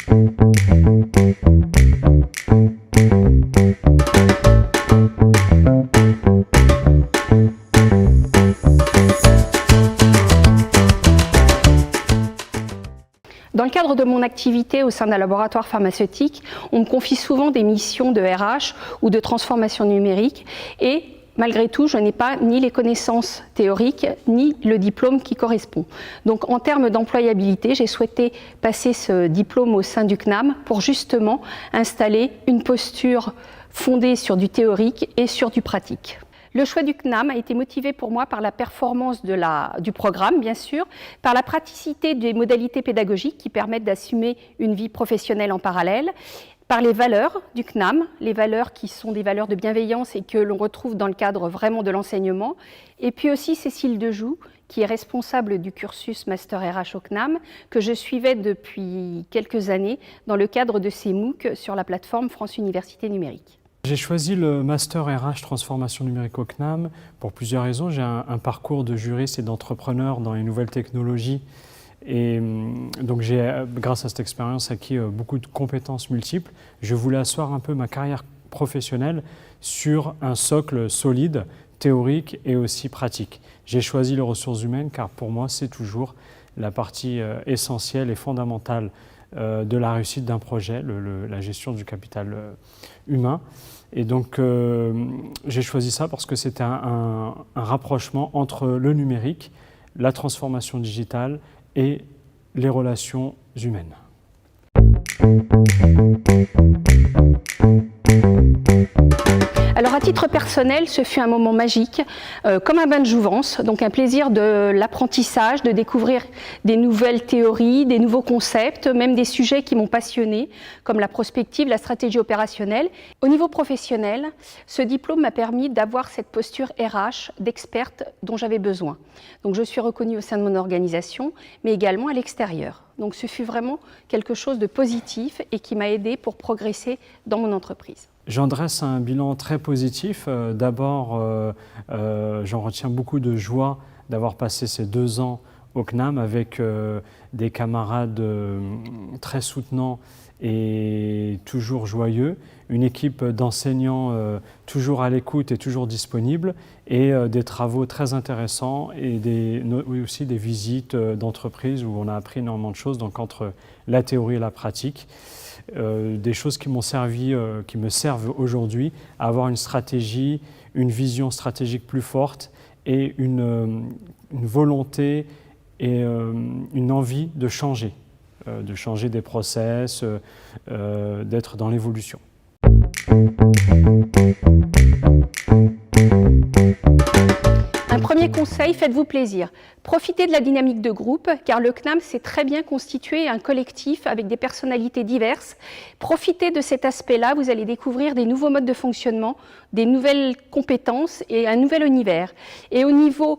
Dans le cadre de mon activité au sein d'un laboratoire pharmaceutique, on me confie souvent des missions de RH ou de transformation numérique et malgré tout, je n'ai pas ni les connaissances théoriques ni le diplôme qui correspond. Donc en termes d'employabilité, j'ai souhaité passer ce diplôme au sein du CNAM pour justement installer une posture fondée sur du théorique et sur du pratique. Le choix du CNAM a été motivé pour moi par la performance du programme, bien sûr, par la praticité des modalités pédagogiques qui permettent d'assumer une vie professionnelle en parallèle, par les valeurs du CNAM, les valeurs qui sont des valeurs de bienveillance et que l'on retrouve dans le cadre vraiment de l'enseignement, et puis aussi Cécile Dejoux, qui est responsable du cursus Master RH au CNAM, que je suivais depuis quelques années dans le cadre de ces MOOC sur la plateforme France Université Numérique. J'ai choisi le Master RH Transformation numérique au CNAM pour plusieurs raisons. J'ai un parcours de juriste et d'entrepreneur dans les nouvelles technologies et donc j'ai, grâce à cette expérience, acquis beaucoup de compétences multiples. Je voulais asseoir un peu ma carrière professionnelle sur un socle solide, théorique et aussi pratique. J'ai choisi les ressources humaines car pour moi c'est toujours la partie essentielle et fondamentale de la réussite d'un projet, la gestion du capital humain. Et donc j'ai choisi ça parce que c'était un rapprochement entre le numérique, la transformation digitale et les relations humaines. Alors à titre personnel, ce fut un moment magique, comme un bain de jouvence, donc un plaisir de l'apprentissage, de découvrir des nouvelles théories, des nouveaux concepts, même des sujets qui m'ont passionné, comme la prospective, la stratégie opérationnelle. Au niveau professionnel, ce diplôme m'a permis d'avoir cette posture RH d'experte dont j'avais besoin. Donc je suis reconnue au sein de mon organisation, mais également à l'extérieur. Donc ce fut vraiment quelque chose de positif et qui m'a aidée pour progresser dans mon entreprise. J'en dresse un bilan très positif. D'abord, j'en retiens beaucoup de joie d'avoir passé ces 2 ans au CNAM avec des camarades très soutenants et toujours joyeux, une équipe d'enseignants toujours à l'écoute et toujours disponible, et des travaux très intéressants et oui, aussi des visites d'entreprises où on a appris énormément de choses, donc entre la théorie et la pratique. Des choses qui m'ont servi, qui me servent aujourd'hui à avoir une stratégie, une vision stratégique plus forte et une volonté et une envie de changer des process, d'être dans l'évolution. Un premier conseil, faites-vous plaisir. Profitez de la dynamique de groupe, car le CNAM s'est très bien constitué un collectif avec des personnalités diverses. Profitez de cet aspect-là, vous allez découvrir des nouveaux modes de fonctionnement, des nouvelles compétences et un nouvel univers. Et au niveau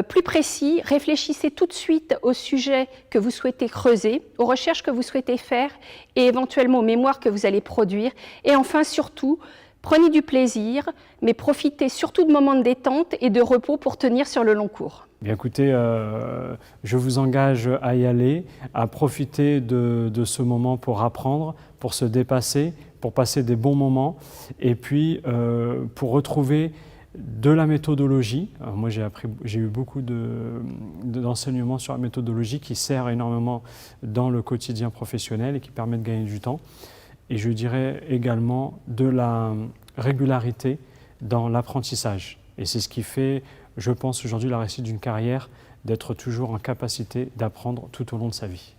plus précis, réfléchissez tout de suite au sujet que vous souhaitez creuser, aux recherches que vous souhaitez faire et éventuellement aux mémoires que vous allez produire. Et enfin, surtout, prenez du plaisir, mais profitez surtout de moments de détente et de repos pour tenir sur le long cours. Bien, écoutez, je vous engage à y aller, à profiter de ce moment pour apprendre, pour se dépasser, pour passer des bons moments, et puis pour retrouver de la méthodologie. Alors moi, j'ai eu beaucoup d'enseignements sur la méthodologie qui sert énormément dans le quotidien professionnel et qui permet de gagner du temps. Et je dirais également de la régularité dans l'apprentissage. Et c'est ce qui fait, je pense, aujourd'hui la réussite d'une carrière, d'être toujours en capacité d'apprendre tout au long de sa vie.